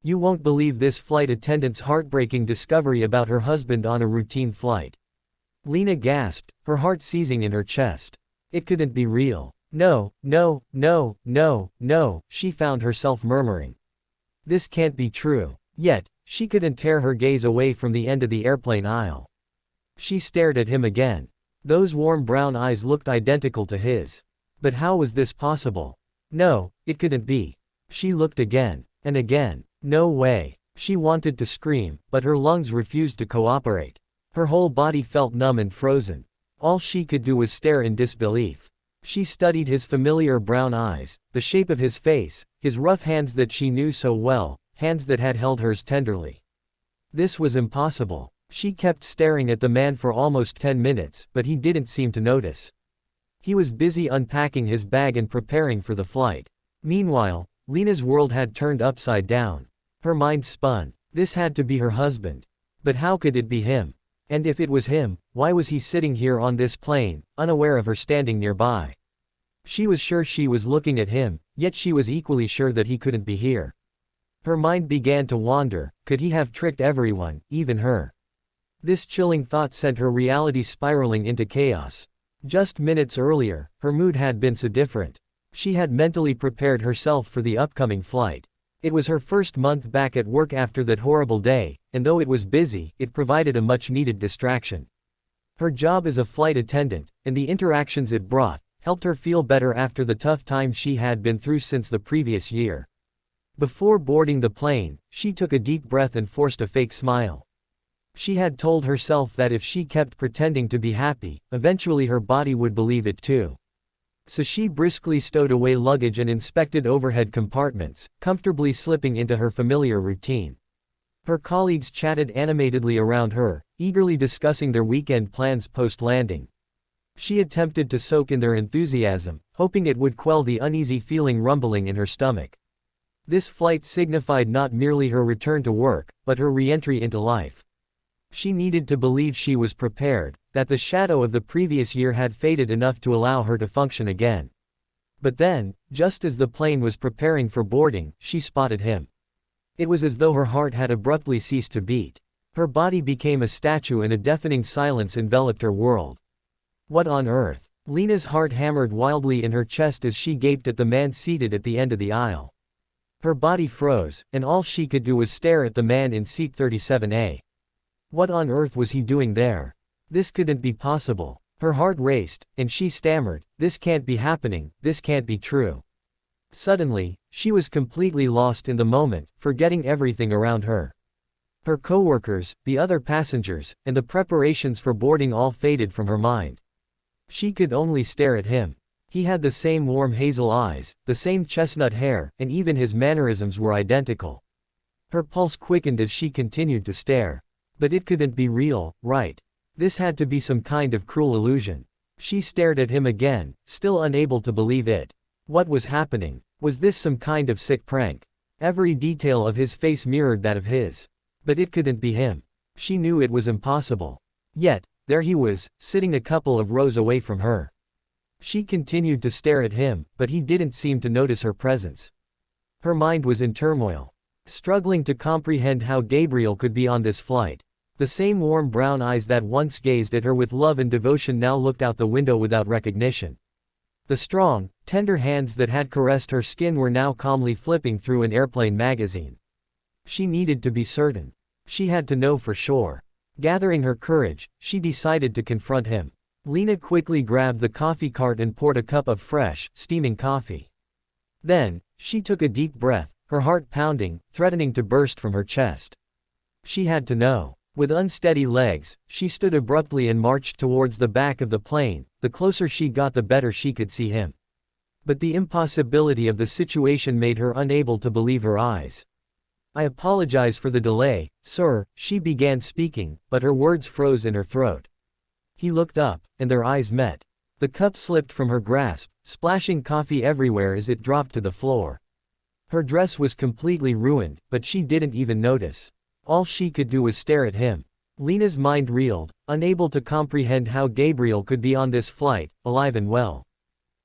You won't believe this flight attendant's heartbreaking discovery about her husband on a routine flight. Lena gasped, her heart seizing in her chest. It couldn't be real. No, no, no, no, no, she found herself murmuring. This can't be true. Yet, she couldn't tear her gaze away from the end of the airplane aisle. She stared at him again. Those warm brown eyes looked identical to his. But how was this possible? No, it couldn't be. She looked again, and again. No way. She wanted to scream, but her lungs refused to cooperate. Her whole body felt numb and frozen. All she could do was stare in disbelief. She studied his familiar brown eyes, the shape of his face, his rough hands that she knew so well, hands that had held hers tenderly. This was impossible. She kept staring at the man for almost 10 minutes, but he didn't seem to notice. He was busy unpacking his bag and preparing for the flight. Meanwhile, Lena's world had turned upside down. Her mind spun. This had to be her husband. But how could it be him? And if it was him, why was he sitting here on this plane, unaware of her standing nearby? She was sure she was looking at him, yet she was equally sure that he couldn't be here. Her mind began to wander. Could he have tricked everyone, even her? This chilling thought sent her reality spiraling into chaos. Just minutes earlier, her mood had been so different. She had mentally prepared herself for the upcoming flight. It was her first month back at work after that horrible day, and though it was busy, it provided a much-needed distraction. Her job as a flight attendant, and the interactions it brought, helped her feel better after the tough time she had been through since the previous year. Before boarding the plane, she took a deep breath and forced a fake smile. She had told herself that if she kept pretending to be happy, eventually her body would believe it too. So she briskly stowed away luggage and inspected overhead compartments, comfortably slipping into her familiar routine. Her colleagues chatted animatedly around her, eagerly discussing their weekend plans post-landing. She attempted to soak in their enthusiasm, hoping it would quell the uneasy feeling rumbling in her stomach. This flight signified not merely her return to work, but her re-entry into life. She needed to believe she was prepared, that the shadow of the previous year had faded enough to allow her to function again. But then, just as the plane was preparing for boarding, she spotted him. It was as though her heart had abruptly ceased to beat. Her body became a statue and a deafening silence enveloped her world. What on earth? Lena's heart hammered wildly in her chest as she gaped at the man seated at the end of the aisle. Her body froze, and all she could do was stare at the man in seat 37A. What on earth was he doing there? This couldn't be possible. Her heart raced, and she stammered, "This can't be happening, this can't be true." Suddenly, she was completely lost in the moment, forgetting everything around her. Her coworkers, the other passengers, and the preparations for boarding all faded from her mind. She could only stare at him. He had the same warm hazel eyes, the same chestnut hair, and even his mannerisms were identical. Her pulse quickened as she continued to stare. But it couldn't be real, right? This had to be some kind of cruel illusion. She stared at him again, still unable to believe it. What was happening? Was this some kind of sick prank? Every detail of his face mirrored that of his. But it couldn't be him. She knew it was impossible. Yet, there he was, sitting a couple of rows away from her. She continued to stare at him, but he didn't seem to notice her presence. Her mind was in turmoil, struggling to comprehend how Gabriel could be on this flight. The same warm brown eyes that once gazed at her with love and devotion now looked out the window without recognition. The strong, tender hands that had caressed her skin were now calmly flipping through an airplane magazine. She needed to be certain. She had to know for sure. Gathering her courage, she decided to confront him. Lena quickly grabbed the coffee cart and poured a cup of fresh, steaming coffee. Then, she took a deep breath, her heart pounding, threatening to burst from her chest. She had to know. With unsteady legs, she stood abruptly and marched towards the back of the plane. The closer she got, the better she could see him. But the impossibility of the situation made her unable to believe her eyes. "I apologize for the delay, sir," she began speaking, but her words froze in her throat. He looked up, and their eyes met. The cup slipped from her grasp, splashing coffee everywhere as it dropped to the floor. Her dress was completely ruined, but she didn't even notice. All she could do was stare at him. Lena's mind reeled, unable to comprehend how Gabriel could be on this flight, alive and well.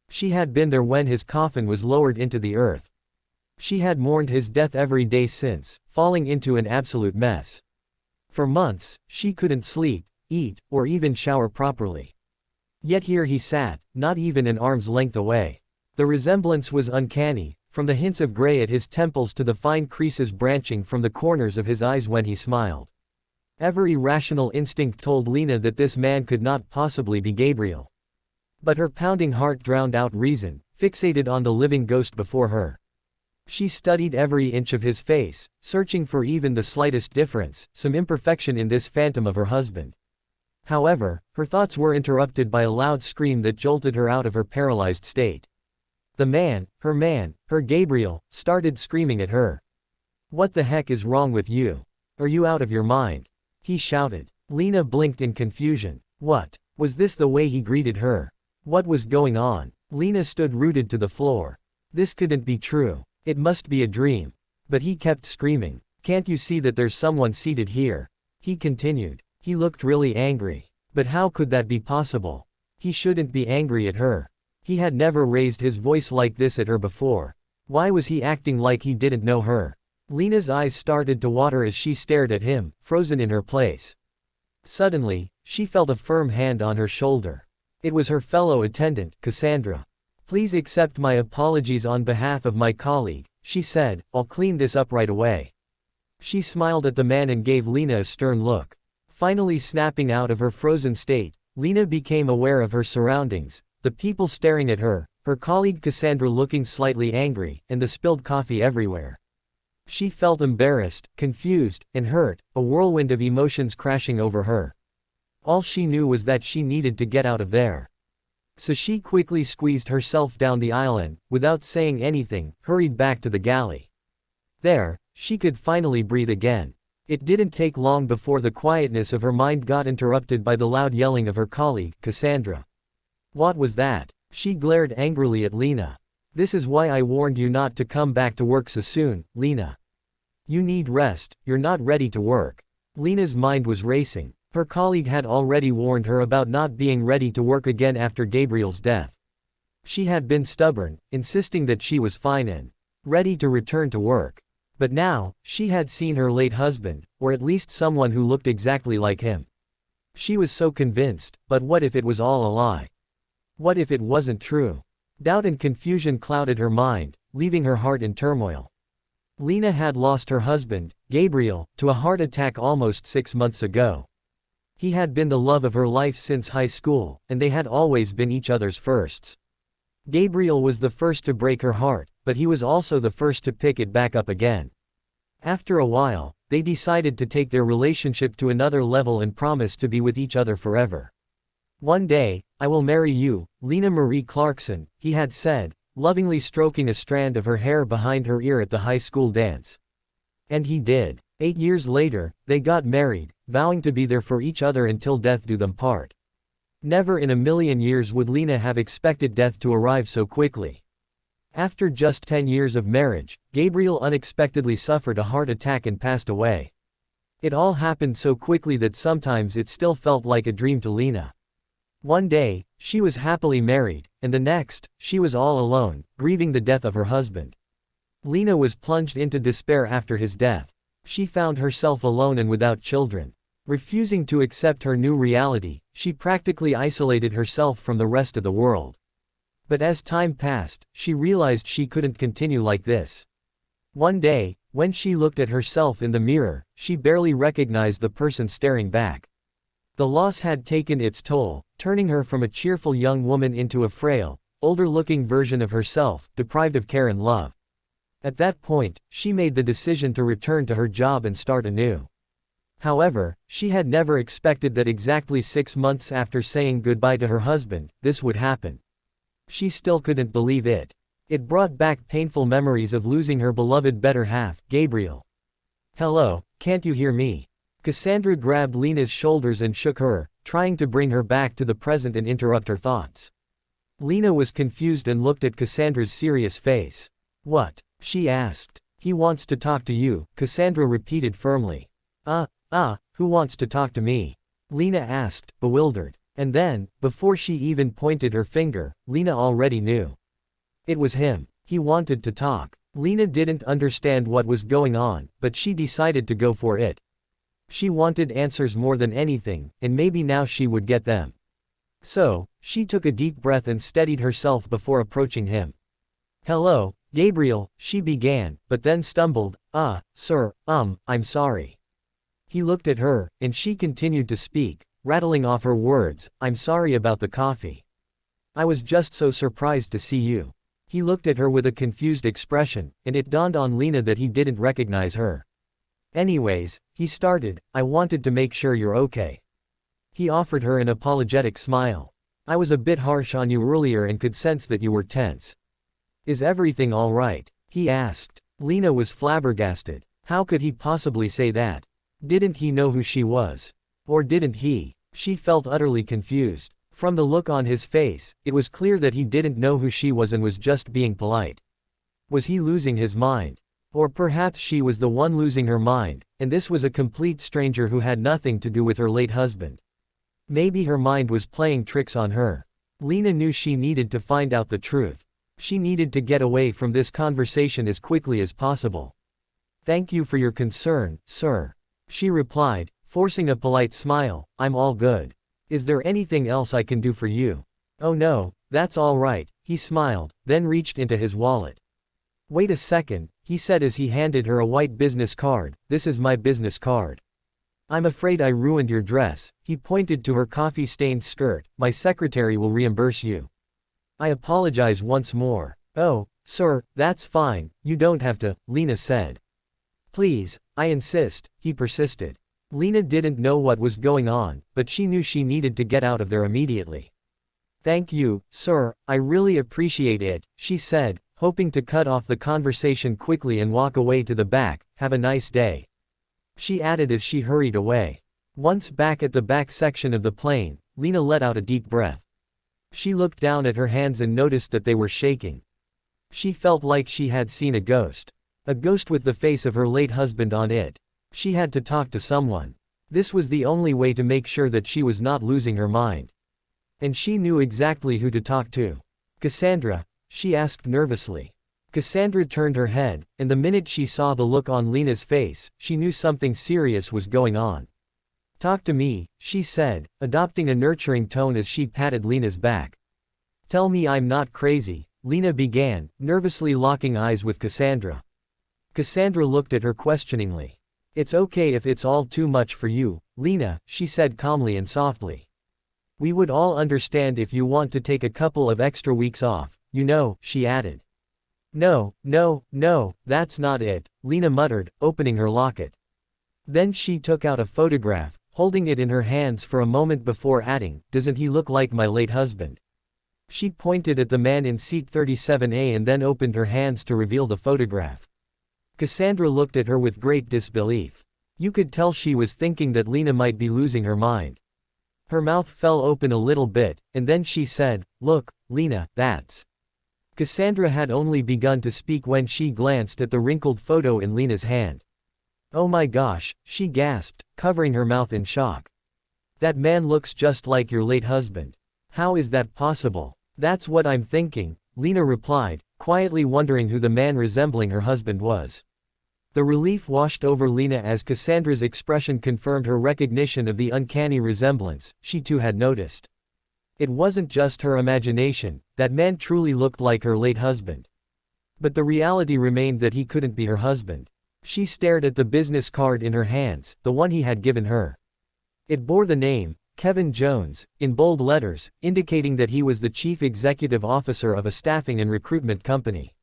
She had been there when his coffin was lowered into the earth. She had mourned his death every day since, falling into an absolute mess. For months, she couldn't sleep, eat, or even shower properly. Yet here he sat, not even an arm's length away. The resemblance was uncanny, from the hints of gray at his temples to the fine creases branching from the corners of his eyes when he smiled. Every rational instinct told Lena that this man could not possibly be Gabriel. But her pounding heart drowned out reason, fixated on the living ghost before her. She studied every inch of his face, searching for even the slightest difference, some imperfection in this phantom of her husband. However, her thoughts were interrupted by a loud scream that jolted her out of her paralyzed state. The man, her Gabriel, started screaming at her. "What the heck is wrong with you? Are you out of your mind?" he shouted. Lena blinked in confusion. What? Was this the way he greeted her? What was going on? Lena stood rooted to the floor. This couldn't be true. It must be a dream. But he kept screaming. "Can't you see that there's someone seated here?" he continued. He looked really angry. But how could that be possible? He shouldn't be angry at her. He had never raised his voice like this at her before. Why was he acting like he didn't know her? Lena's eyes started to water as she stared at him, frozen in her place. Suddenly, she felt a firm hand on her shoulder. It was her fellow attendant, Cassandra. "Please accept my apologies on behalf of my colleague," she said. "I'll clean this up right away." She smiled at the man and gave Lena a stern look. Finally snapping out of her frozen state, Lena became aware of her surroundings, the people staring at her, her colleague Cassandra looking slightly angry, and the spilled coffee everywhere. She felt embarrassed, confused, and hurt, a whirlwind of emotions crashing over her. All she knew was that she needed to get out of there. So she quickly squeezed herself down the aisle and, without saying anything, hurried back to the galley. There, she could finally breathe again. It didn't take long before the quietness of her mind got interrupted by the loud yelling of her colleague, Cassandra. What was that? She glared angrily at Lena. "This is why I warned you not to come back to work so soon, Lena. You need rest, you're not ready to work." Lena's mind was racing. Her colleague had already warned her about not being ready to work again after Gabriel's death. She had been stubborn, insisting that she was fine and ready to return to work. But now, she had seen her late husband, or at least someone who looked exactly like him. She was so convinced, but what if it was all a lie? What if it wasn't true? Doubt and confusion clouded her mind, leaving her heart in turmoil. Lena had lost her husband, Gabriel, to a heart attack almost 6 months ago. He had been the love of her life since high school, and they had always been each other's firsts. Gabriel was the first to break her heart, but he was also the first to pick it back up again. After a while, they decided to take their relationship to another level and promised to be with each other forever. "One day, I will marry you, Lena Marie Clarkson," he had said, lovingly stroking a strand of her hair behind her ear at the high school dance. And he did. 8 years later, they got married, vowing to be there for each other until death do them part. Never in a million years would Lena have expected death to arrive so quickly. After just 10 years of marriage, Gabriel unexpectedly suffered a heart attack and passed away. It all happened so quickly that sometimes it still felt like a dream to Lena. One day, she was happily married, and the next, she was all alone, grieving the death of her husband. Lena was plunged into despair after his death. She found herself alone and without children. Refusing to accept her new reality, she practically isolated herself from the rest of the world. But as time passed, she realized she couldn't continue like this. One day, when she looked at herself in the mirror, she barely recognized the person staring back. The loss had taken its toll, turning her from a cheerful young woman into a frail, older-looking version of herself, deprived of care and love. At that point, she made the decision to return to her job and start anew. However, she had never expected that exactly 6 months after saying goodbye to her husband, this would happen. She still couldn't believe it. It brought back painful memories of losing her beloved better half, Gabriel. "Hello, can't you hear me?" Cassandra grabbed Lena's shoulders and shook her, trying to bring her back to the present and interrupt her thoughts. Lena was confused and looked at Cassandra's serious face. "What?" she asked. "He wants to talk to you," Cassandra repeated firmly. Who wants to talk to me?" Lena asked, bewildered. And then, before she even pointed her finger, Lena already knew. It was him. He wanted to talk. Lena didn't understand what was going on, but she decided to go for it. She wanted answers more than anything, and maybe now she would get them. So, she took a deep breath and steadied herself before approaching him. "Hello, Gabriel," she began, but then stumbled. Sir, I'm sorry." He looked at her, and she continued to speak, rattling off her words. "I'm sorry about the coffee. I was just so surprised to see you." He looked at her with a confused expression, and it dawned on Lena that he didn't recognize her. "Anyways," he started, "I wanted to make sure you're okay." He offered her an apologetic smile. "I was a bit harsh on you earlier and could sense that you were tense. Is everything all right?" he asked. Lena was flabbergasted. How could he possibly say that? Didn't he know who she was? Or didn't he? She felt utterly confused. From the look on his face, it was clear that he didn't know who she was and was just being polite. Was he losing his mind? Or perhaps she was the one losing her mind, and this was a complete stranger who had nothing to do with her late husband. Maybe her mind was playing tricks on her. Lena knew she needed to find out the truth. She needed to get away from this conversation as quickly as possible. "Thank you for your concern, sir," she replied, forcing a polite smile. "I'm all good. Is there anything else I can do for you?" "Oh no, that's all right," he smiled, then reached into his wallet. "Wait a second," he said as he handed her a white business card. "This is my business card. I'm afraid I ruined your dress." He pointed to her coffee-stained skirt. "My secretary will reimburse you." "I apologize once more." "Oh, sir, that's fine, you don't have to," Lena said. "Please, I insist," he persisted. Lena didn't know what was going on, but she knew she needed to get out of there immediately. "Thank you, sir, I really appreciate it," she said, hoping to cut off the conversation quickly and walk away to the back. "Have a nice day," she added as she hurried away. Once back at the back section of the plane, Lena let out a deep breath. She looked down at her hands and noticed that they were shaking. She felt like she had seen a ghost. A ghost with the face of her late husband on it. She had to talk to someone. This was the only way to make sure that she was not losing her mind. And she knew exactly who to talk to. "Cassandra?" she asked nervously. Cassandra turned her head, and the minute she saw the look on Lena's face, she knew something serious was going on. "Talk to me," she said, adopting a nurturing tone as she patted Lena's back. "Tell me I'm not crazy," Lena began, nervously locking eyes with Cassandra. Cassandra looked at her questioningly. "It's okay if it's all too much for you, Lena," she said calmly and softly. "We would all understand if you want to take a couple of extra weeks off, you know," she added. No, that's not it," Lena muttered, opening her locket. Then she took out a photograph, holding it in her hands for a moment before adding, "Doesn't he look like my late husband?" She pointed at the man in seat 37A and then opened her hands to reveal the photograph. Cassandra looked at her with great disbelief. You could tell she was thinking that Lena might be losing her mind. Her mouth fell open a little bit, and then she said, "Look, Lena, that's..." Cassandra had only begun to speak when she glanced at the wrinkled photo in Lena's hand. "Oh my gosh," she gasped, covering her mouth in shock. "That man looks just like your late husband. How is that possible?" "That's what I'm thinking," Lena replied, quietly wondering who the man resembling her husband was. The relief washed over Lena as Cassandra's expression confirmed her recognition of the uncanny resemblance she too had noticed. It wasn't just her imagination, that man truly looked like her late husband. But the reality remained that he couldn't be her husband. She stared at the business card in her hands, the one he had given her. It bore the name, Kevin Jones, in bold letters, indicating that he was the chief executive officer of a staffing and recruitment company.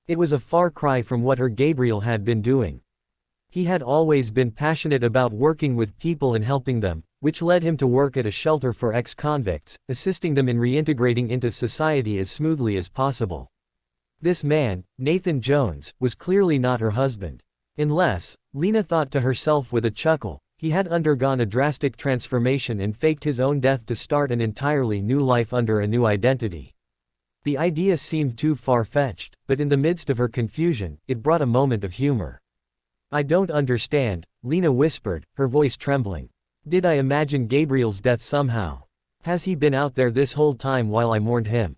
It was a far cry from what her Gabriel had been doing. He had always been passionate about working with people and helping them, which led him to work at a shelter for ex-convicts, assisting them in reintegrating into society as smoothly as possible. This man, Nathan Jones, was clearly not her husband. Unless, Lena thought to herself with a chuckle, he had undergone a drastic transformation and faked his own death to start an entirely new life under a new identity. The idea seemed too far-fetched, but in the midst of her confusion, it brought a moment of humor. "I don't understand," Lena whispered, her voice trembling. "Did I imagine Gabriel's death somehow? Has he been out there this whole time while I mourned him?"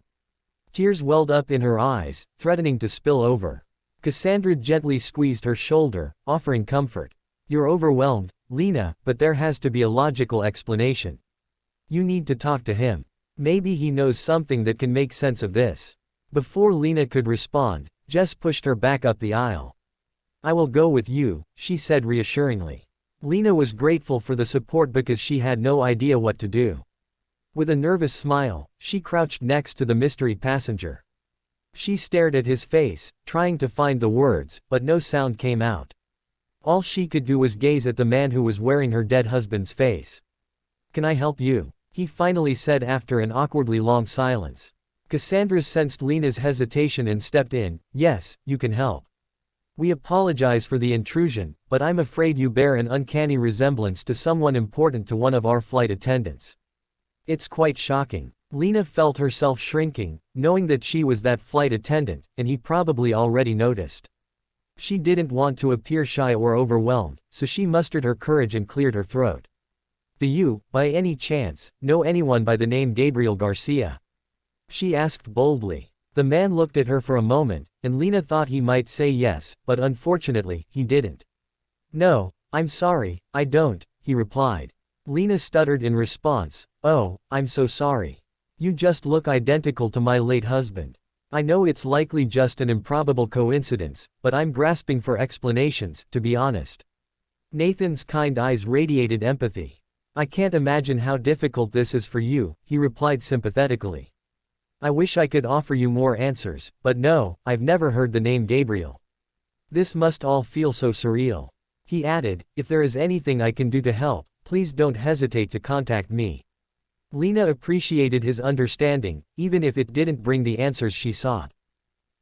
Tears welled up in her eyes, threatening to spill over. Cassandra gently squeezed her shoulder, offering comfort. You're overwhelmed, Lena, but there has to be a logical explanation. You need to talk to him. Maybe he knows something that can make sense of this. Before Lena could respond, Jess pushed her back up the aisle. I will go with you, she said reassuringly. Lena was grateful for the support because she had no idea what to do. With a nervous smile, she crouched next to the mystery passenger. She stared at his face, trying to find the words, but no sound came out. All she could do was gaze at the man who was wearing her dead husband's face. Can I help you? He finally said after an awkwardly long silence. Cassandra sensed Lena's hesitation and stepped in. Yes, you can help. We apologize for the intrusion, but I'm afraid you bear an uncanny resemblance to someone important to one of our flight attendants. It's quite shocking. Lena felt herself shrinking, knowing that she was that flight attendant, and he probably already noticed. She didn't want to appear shy or overwhelmed, so she mustered her courage and cleared her throat. Do you, by any chance, know anyone by the name Gabriel Garcia? She asked boldly. The man looked at her for a moment, and Lena thought he might say yes, but unfortunately, he didn't. No, I'm sorry, I don't, he replied. Lena stuttered in response. Oh, I'm so sorry. You just look identical to my late husband. I know it's likely just an improbable coincidence, but I'm grasping for explanations, to be honest. Nathan's kind eyes radiated empathy. I can't imagine how difficult this is for you, he replied sympathetically. I wish I could offer you more answers, but no, I've never heard the name Gabriel. This must all feel so surreal. He added, if there is anything I can do to help, please don't hesitate to contact me. Lena appreciated his understanding, even if it didn't bring the answers she sought.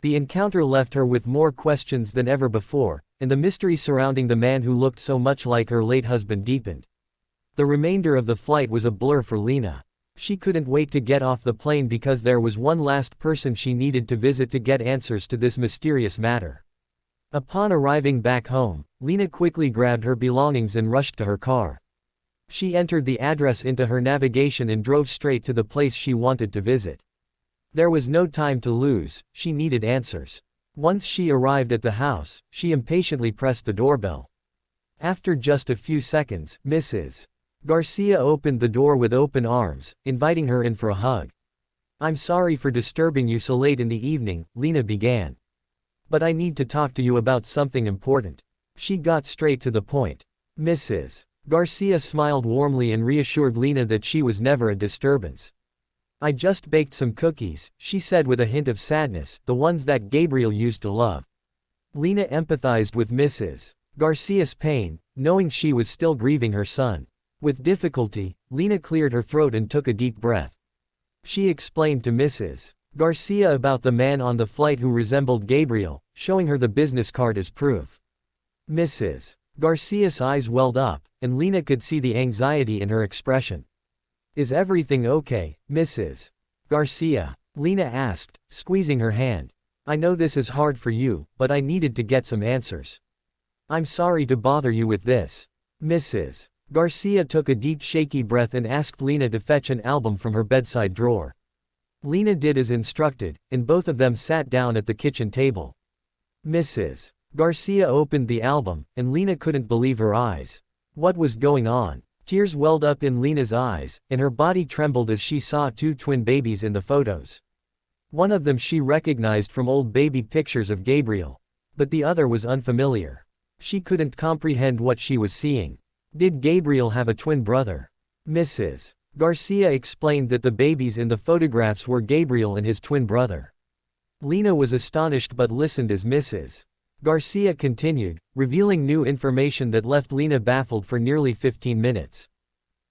The encounter left her with more questions than ever before, and the mystery surrounding the man who looked so much like her late husband deepened. The remainder of the flight was a blur for Lena. She couldn't wait to get off the plane because there was one last person she needed to visit to get answers to this mysterious matter. Upon arriving back home, Lena quickly grabbed her belongings and rushed to her car. She entered the address into her navigation and drove straight to the place she wanted to visit. There was no time to lose, she needed answers. Once she arrived at the house, she impatiently pressed the doorbell. After just a few seconds, Mrs. Garcia opened the door with open arms, inviting her in for a hug. I'm sorry for disturbing you so late in the evening, Lena began. But I need to talk to you about something important. She got straight to the point. Mrs. Garcia smiled warmly and reassured Lena that she was never a disturbance. I just baked some cookies, she said with a hint of sadness, the ones that Gabriel used to love. Lena empathized with Mrs. Garcia's pain, knowing she was still grieving her son. With difficulty, Lena cleared her throat and took a deep breath. She explained to Mrs. Garcia about the man on the flight who resembled Gabriel, showing her the business card as proof. Mrs. Garcia's eyes welled up, and Lena could see the anxiety in her expression. Is everything okay, Mrs. Garcia? Lena asked, squeezing her hand. I know this is hard for you, but I needed to get some answers. I'm sorry to bother you with this. Mrs. Garcia took a deep shaky breath and asked Lena to fetch an album from her bedside drawer. Lena did as instructed, and both of them sat down at the kitchen table. Mrs. Garcia opened the album, and Lena couldn't believe her eyes. What was going on? Tears welled up in Lena's eyes, and her body trembled as she saw two twin babies in the photos. One of them she recognized from old baby pictures of Gabriel. But the other was unfamiliar. She couldn't comprehend what she was seeing. Did Gabriel have a twin brother? Mrs. Garcia explained that the babies in the photographs were Gabriel and his twin brother. Lena was astonished but listened as Mrs. Garcia continued, revealing new information that left Lena baffled for nearly 15 minutes.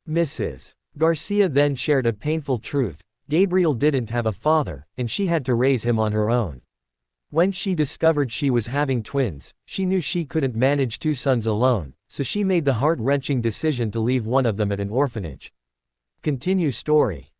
Mrs. Garcia then shared a painful truth. Gabriel didn't have a father, and she had to raise him on her own. When she discovered she was having twins, she knew she couldn't manage two sons alone, so she made the heart-wrenching decision to leave one of them at an orphanage. Continue story.